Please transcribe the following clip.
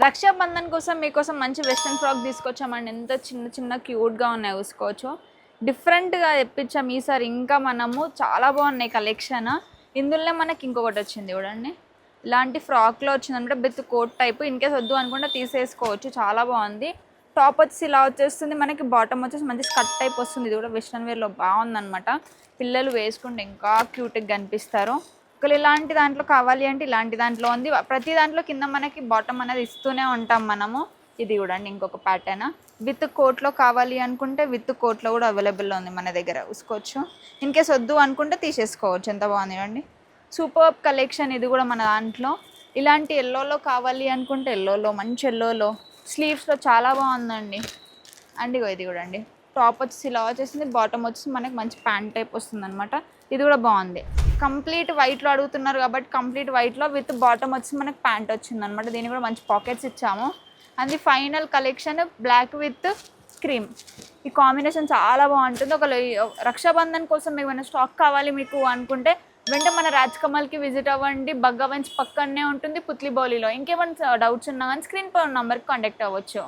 రక్షాబంధన్ కోసం మీకోసం మంచి వెస్ట్రన్ ఫ్రాక్ తీసుకొచ్చామండి. ఎంత చిన్న చిన్న క్యూట్గా ఉన్నాయి చూసుకోవచ్చు. డిఫరెంట్గా తెప్పించాం ఈసారి. ఇంకా మనము చాలా బాగున్నాయి కలెక్షన్. ఇందులోనే మనకి ఇంకొకటి వచ్చింది చూడండి, ఇలాంటి ఫ్రాక్లో వచ్చిందంటే బెత్ కోట్ టైప్. ఇన్కేస్ వద్దు అనుకుంటే తీసేసుకోవచ్చు, చాలా బాగుంది. టాప్ వచ్చి ఇలా వచ్చేస్తుంది మనకి, బాటమ్ వచ్చేసి మంచి స్కర్ట్ టైప్ వస్తుంది. ఇది కూడా వెస్ట్రన్ వేర్లో బాగుందన్నమాట. పిల్లలు వేసుకుంటే ఇంకా క్యూట్గా కనిపిస్తారు. ఒకవేళ ఇలాంటి దాంట్లో కావాలి అంటే ఇలాంటి దాంట్లో ఉంది. ప్రతి దాంట్లో కింద మనకి బాటమ్ అనేది ఇస్తూనే ఉంటాం మనము. ఇది చూడండి ఇంకొక ప్యాటర్న్. విత్ కోట్లో కావాలి అనుకుంటే విత్ కోట్లో కూడా అవైలబుల్లో ఉంది మన దగ్గర, చూసుకోవచ్చు. ఇన్కేస్ వద్దు అనుకుంటే తీసేసుకోవచ్చు. ఎంత బాగుంది చూడండి, సూపర్ కలెక్షన్. ఇది కూడా మన దాంట్లో. ఇలాంటి ఎల్లోలో కావాలి అనుకుంటే ఎల్లోలో, మంచి ఎల్లోలో స్లీవ్స్లో చాలా బాగుందండి. అండ్ ఇగో ఇది చూడండి, టాప్ వచ్చేసి ఇలా వచ్చేసింది, బాటమ్ వచ్చేసి మనకి మంచి ప్యాంట్ టైప్ వస్తుంది అనమాట. ఇది కూడా బాగుంది. కంప్లీట్ వైట్లో అడుగుతున్నారు కాబట్టి కంప్లీట్ వైట్లో విత్ బాటమ్ వచ్చి మనకి ప్యాంట్ వచ్చింది అనమాట. దీనికి కూడా మంచి పాకెట్స్ ఇచ్చాము. And final collection black with cream. ఈ కాంబినేషన్ చాలా బాగుంటుంది. ఒక రక్షాబంధన్ కోసం ఏమైనా స్టాక్ కావాలి మీకు అనుకుంటే వెంటనే మన రాజ్ కమల్కి విజిట్ అవ్వండి. బగ్గవంచ్ పక్కనే ఉంటుంది, పుత్లిబౌలిలో. ఇంకేమైనా డౌట్స్ ఉన్నా కానీ స్క్రీన్ పై నెంబర్కి కాంటాక్ట్ అవ్వచ్చు.